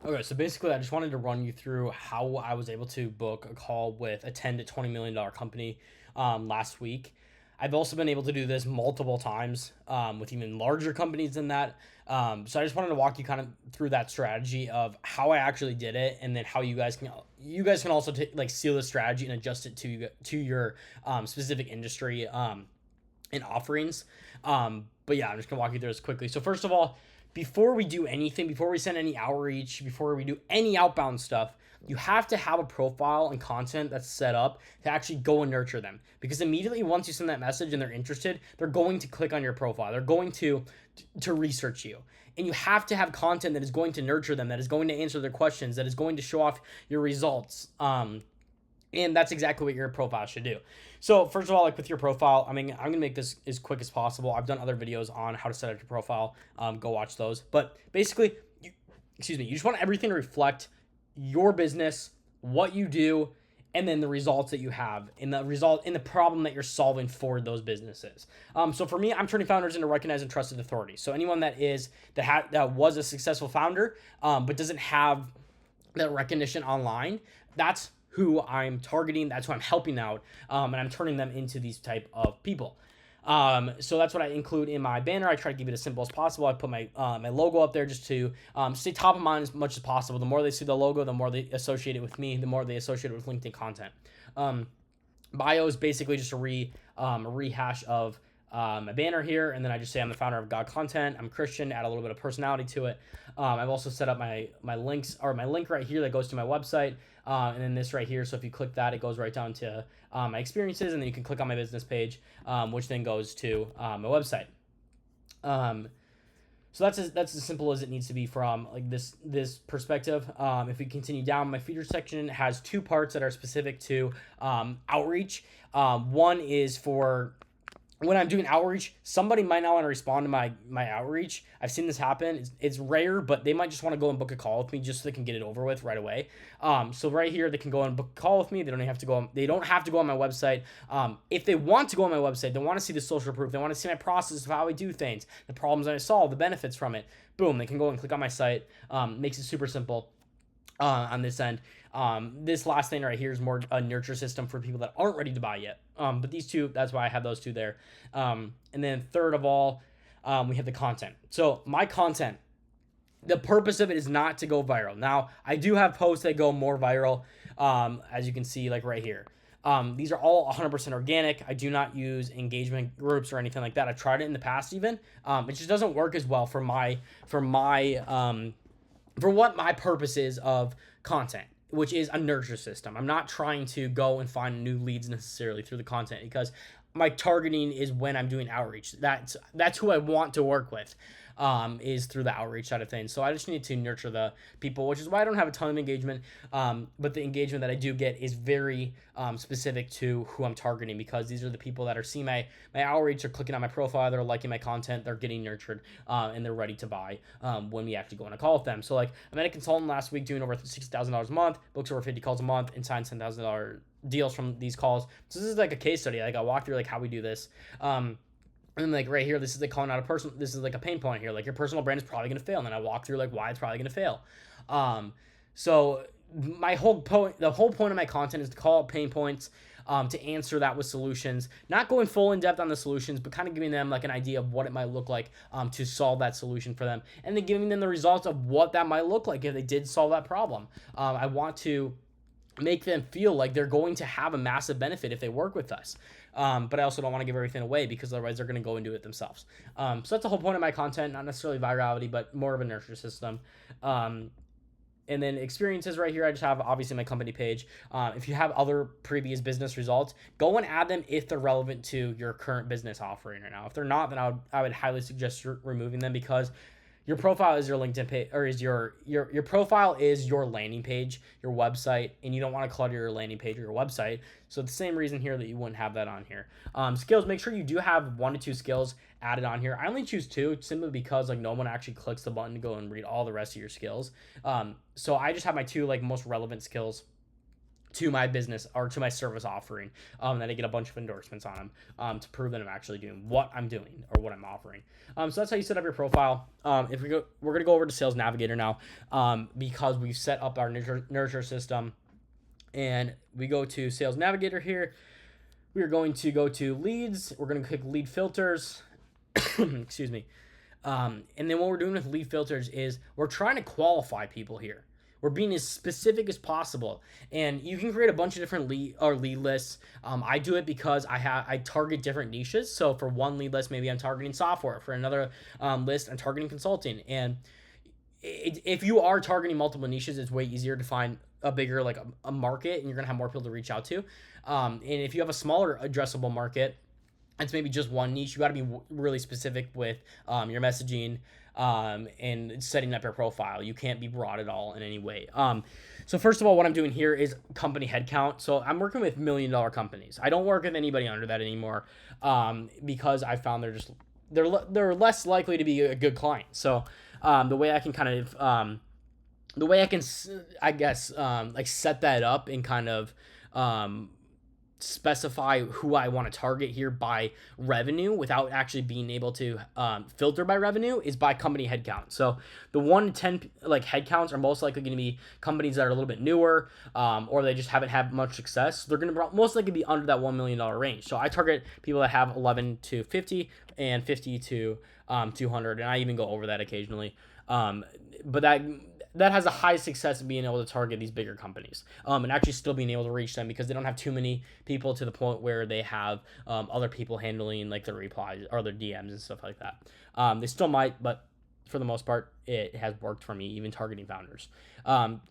Okay, so basically, I just wanted to run you through how I was able to book a call with a 10 to $20 million company last week. I've also been able to do this multiple times with even larger companies than that. So I just wanted to walk you kind of through that strategy of how I actually did it, and then how you guys can also like steal the strategy and adjust it to your specific industry and offerings. But yeah, I'm just gonna walk you through this quickly. So first of all, before we do anything, before we send any outreach, before we do any outbound stuff, you have to have a profile and content that's set up to actually go and nurture them. Because immediately once you send that message and they're interested, they're going to click on your profile. They're going to research you. And you have to have content that is going to nurture them, that is going to answer their questions, that is going to show off your results. And that's exactly what your profile should do. So first of all, like with your profile, I mean, I'm gonna make this as quick as possible. I've done other videos on how to set up your profile. Go watch those. But basically, you just want everything to reflect your business, what you do, and then the results that you have, and the problem that you're solving for those businesses. So for me, I'm turning founders into recognized and trusted authorities. So anyone that was a successful founder, but doesn't have that recognition online, that's who I'm targeting. That's who I'm helping out, and I'm turning them into these type of people. So that's what I include in my banner. I try to keep it as simple as possible. I put my logo up there just to stay top of mind as much as possible. The more they see the logo, the more they associate it with me, the more they associate it with LinkedIn content. Um, Bio is basically just a rehash of a banner here, and then I just say I'm the founder of God Content. I'm Christian. Add a little bit of personality to it. I've also set up my links, or my link right here that goes to my website, and then this right here. So if you click that, it goes right down to my experiences, and then you can click on my business page, which then goes to my website. Um, so that's as simple as it needs to be from like this perspective. If we continue down, my feature section has two parts that are specific to outreach. One is for when I'm doing outreach, somebody might not want to respond to my outreach. I've seen this happen. It's rare, but they might just want to go and book a call with me just so they can get it over with right away. So right here, they can go and book a call with me. They don't have to go. They don't have to go on my website. If they want to go on my website, they want to see the social proof. They want to see my process of how I do things, the problems I solve, the benefits from it. Boom, they can go and click on my site. Makes it super simple on this end. This last thing right here is more a nurture system for people that aren't ready to buy yet. But these two, that's why I have those two there. And then third of all, we have the content. So my content, the purpose of it is not to go viral. Now, I do have posts that go more viral, as you can see, like right here. These are all 100% organic. I do not use engagement groups or anything like that. I've tried it in the past even. It just doesn't work as well for what my purpose is of content, which is a nurture system. I'm not trying to go and find new leads necessarily through the content, because my targeting is when I'm doing outreach. That's who I want to work with, is through the outreach side of things. So I just need to nurture the people, which is why I don't have a ton of engagement. But the engagement that I do get is very specific to who I'm targeting, because these are the people that are seeing my outreach, are clicking on my profile, they're liking my content, they're getting nurtured, and they're ready to buy when we actually go on a call with them. So like, I met a consultant last week doing over $60,000 a month, books over 50 calls a month, and signs $10,000 deals from these calls. So this is like a case study. Like I walk through like how we do this. And like right here, this is like calling out a person. This is like a pain point here. Like your personal brand is probably gonna fail, and then I walk through like why it's probably gonna fail. So the whole point of my content is to call out pain points, to answer that with solutions. Not going full in depth on the solutions, but kind of giving them like an idea of what it might look like to solve that solution for them, and then giving them the results of what that might look like if they did solve that problem. I want to make them feel like they're going to have a massive benefit if they work with us. But I also don't want to give everything away, because otherwise they're going to go and do it themselves. So that's the whole point of my content, not necessarily virality, but more of a nurture system. And then experiences right here, I just have obviously my company page. If you have other previous business results, go and add them if they're relevant to your current business offering right now. If they're not, then I would highly suggest removing them, because your profile is your LinkedIn page, or is your profile is your landing page, your website, and you don't want to clutter your landing page or your website. So the same reason here that you wouldn't have that on here. Skills, make sure you do have 1 to 2 skills added on here. I only choose 2 simply because like no one actually clicks the button to go and read all the rest of your skills. So I just have my 2 like most relevant skills to my business or to my service offering. That I get a bunch of endorsements on them to prove that I'm actually doing what I'm doing or what I'm offering. So that's how you set up your profile. If we're gonna go over to Sales Navigator now, because we've set up our nurture system, and we go to Sales Navigator here. We are going to go to leads. We're going to click lead filters. Excuse me. And then what we're doing with lead filters is we're trying to qualify people here. We're being as specific as possible, and you can create a bunch of different lead lists. I do it because I target different niches. So for one lead list, maybe I'm targeting software. For another list, I'm targeting consulting. And if you are targeting multiple niches, it's way easier to find a bigger a market, and you're gonna have more people to reach out to. And if you have a smaller addressable market, it's maybe just one niche. You got to be really specific with your messaging and setting up your profile. You can't be broad at all in any way. So first of all, what I'm doing here is company headcount. So I'm working with $1 million companies. I don't work with anybody under that anymore because I found they're less likely to be a good client. So the way I can set that up and kind of specify who I want to target here by revenue without actually being able to filter by revenue is by company headcount. So the 1 to 10 headcounts are most likely going to be companies that are a little bit newer or they just haven't had much success. They're going to most likely be under that $1 million range. So I target people that have 11 to 50 and 50 to 200, and I even go over that occasionally. But that has a high success of being able to target these bigger companies and actually still being able to reach them because they don't have too many people to the point where they have other people handling their replies or their DMs and stuff like that. They still might, but for the most part, it has worked for me, even targeting founders.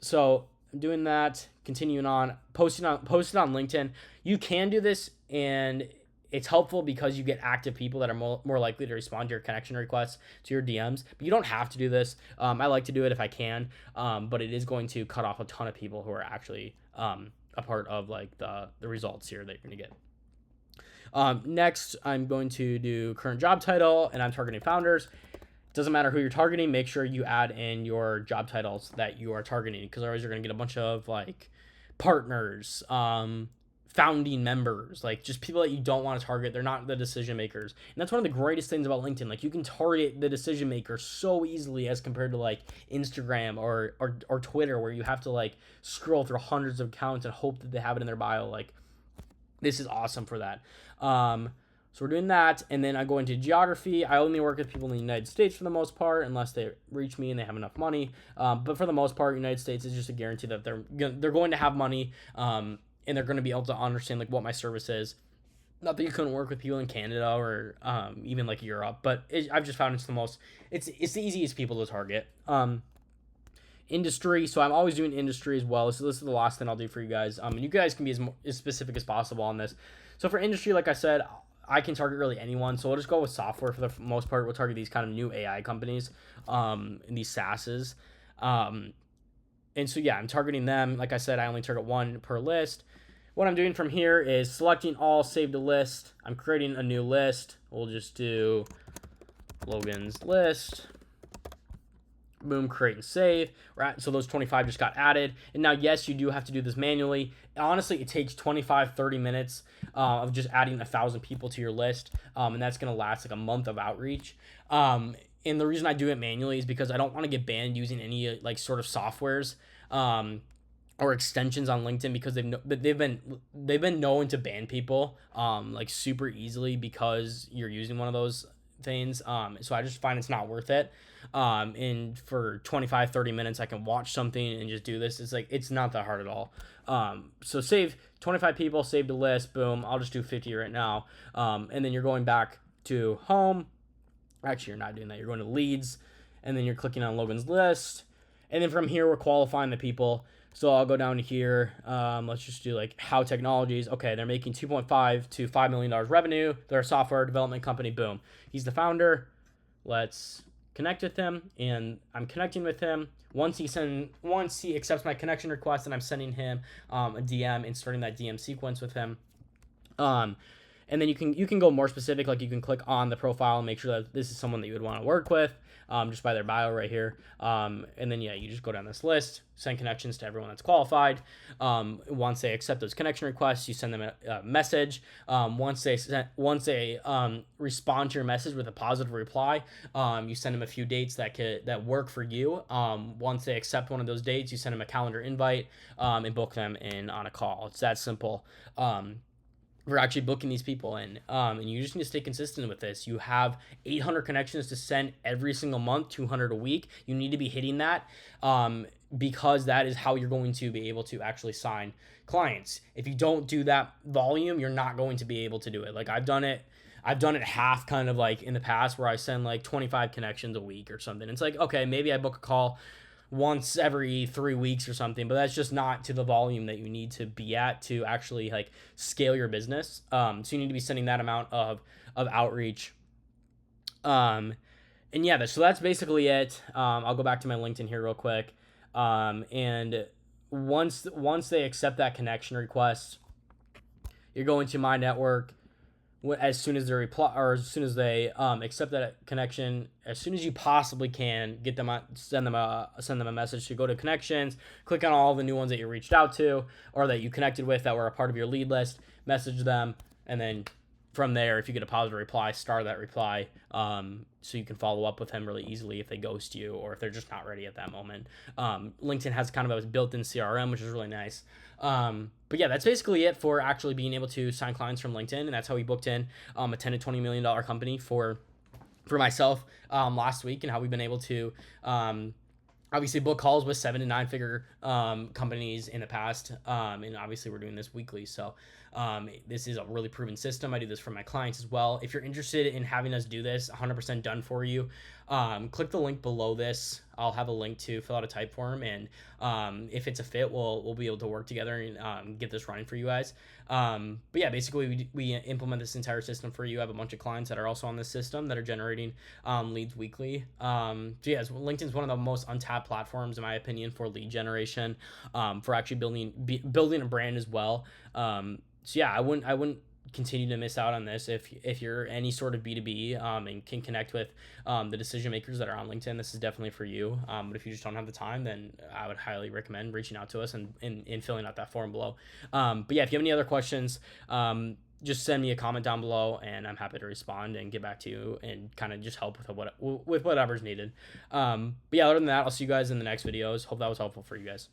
So I'm doing that, continuing on, posting on LinkedIn. You can do this, and it's helpful because you get active people that are more likely to respond to your connection requests, to your DMs. But you don't have to do this. I like to do it if I can, but it is going to cut off a ton of people who are actually a part of the results here that you're going to get. Next, I'm going to do current job title, and I'm targeting founders. It doesn't matter who you're targeting. Make sure you add in your job titles that you are targeting, because otherwise you're going to get a bunch of partners, founding members, just people that you don't want to target. They're not the decision makers. And that's one of the greatest things about LinkedIn. You can target the decision maker so easily as compared to Instagram or Twitter, where you have to scroll through hundreds of accounts and hope that they have it in their bio. This is awesome for that. So we're doing that, and then I go into geography. I only work with people in the United States for the most part, unless they reach me and they have enough money. But for the most part, United States is just a guarantee that they're going to have money, and they're going to be able to understand what my service is. Not that you couldn't work with people in Canada or even Europe, but I've just found it's the easiest people to target. Industry, so I'm always doing industry as well. So this is the last thing I'll do for you guys. And you guys can be as specific as possible on this. So for industry, like I said, I can target really anyone. So we'll just go with software for the most part. We'll target these kind of new AI companies, and these SaaSes. And so, yeah, I'm targeting them. Like I said, I only target one per list. What I'm doing from here is selecting all, save to list. I'm creating a new list. We'll just do Logan's list. Boom, create and save. Right, so those 25 just got added. And now, yes, you do have to do this manually. Honestly, it takes 25-30 minutes of just adding 1,000 people to your list. And that's going to last a month of outreach. And the reason I do it manually is because I don't want to get banned using any sort of softwares or extensions on LinkedIn, because they've been known to ban people super easily because you're using one of those things. So I just find it's not worth it. And for 25-30 minutes I can watch something and just do this. It's not that hard at all. So save 25 people, save the list, boom. I'll just do 50 right now. And then you're going back to home. Actually, you're not doing that. You're going to leads, and then you're clicking on Logan's list. And then from here, we're qualifying the people. So I'll go down to here. Let's just do How Technologies. Okay, they're making $2.5 to $5 million revenue. They're a software development company. Boom. He's the founder. Let's connect with him, and I'm connecting with him. Once he accepts my connection request, and I'm sending him a DM and starting that DM sequence with him. And then you can go more specific, like you can click on the profile and make sure that this is someone that you would want to work with, just by their bio right here. And then, yeah, you just go down this list, send connections to everyone that's qualified. Once they accept those connection requests, you send them a message. Once they respond to your message with a positive reply, you send them a few dates that work for you. Once they accept one of those dates, you send them a calendar invite, and book them in on a call. It's that simple. We're actually booking these people in, and you just need to stay consistent with this. You have 800 connections to send every single month, 200 a week. You need to be hitting that, because that is how you're going to be able to actually sign clients. If you don't do that volume, you're not going to be able to do it. Like I've done it half, kind of like in the past, where I send like 25 connections a week or something. It's like, okay, maybe I book a call once every 3 weeks or something, but that's just not to the volume that you need to be at to actually like scale your business. So you need to be sending that amount of outreach. And yeah, so that's basically it. I'll go back to my LinkedIn here real quick. And once they accept that connection request, you're going to my network. As soon as they reply, or as soon as they accept that connection, as soon as you possibly can, get them send them a message to go to connections, click on all the new ones that you reached out to or that you connected with that were a part of your lead list, message them, and then from there, if you get a positive reply, star that reply, so you can follow up with them really easily if they ghost you or if they're just not ready at that moment. LinkedIn has kind of a built-in CRM, which is really nice. But yeah, that's basically it for actually being able to sign clients from LinkedIn, and that's how we booked in a $10 to $20 million company for myself last week, and how we've been able to obviously book calls with 7 to 9 figure companies in the past, and obviously we're doing this weekly. So this is a really proven system. I do this for my clients as well. If you're interested in having us do this 100% done for you, click the link below this. I'll have a link to fill out a type form, and if it's a fit, we'll be able to work together and get this running for you guys. But yeah, basically we implement this entire system for you. I have a bunch of clients that are also on this system that are generating leads weekly. So yeah, LinkedIn is one of the most untapped platforms, in my opinion, for lead generation, for actually building a brand as well. So yeah, I wouldn't continue to miss out on this if you're any sort of B2B, and can connect with the decision makers that are on LinkedIn. This is definitely for you. But if you just don't have the time, then I would highly recommend reaching out to us and filling out that form below. But yeah, if you have any other questions, just send me a comment down below, and I'm happy to respond and get back to you and kind of just help with whatever's needed. But yeah, other than that, I'll see you guys in the next videos. Hope that was helpful for you guys.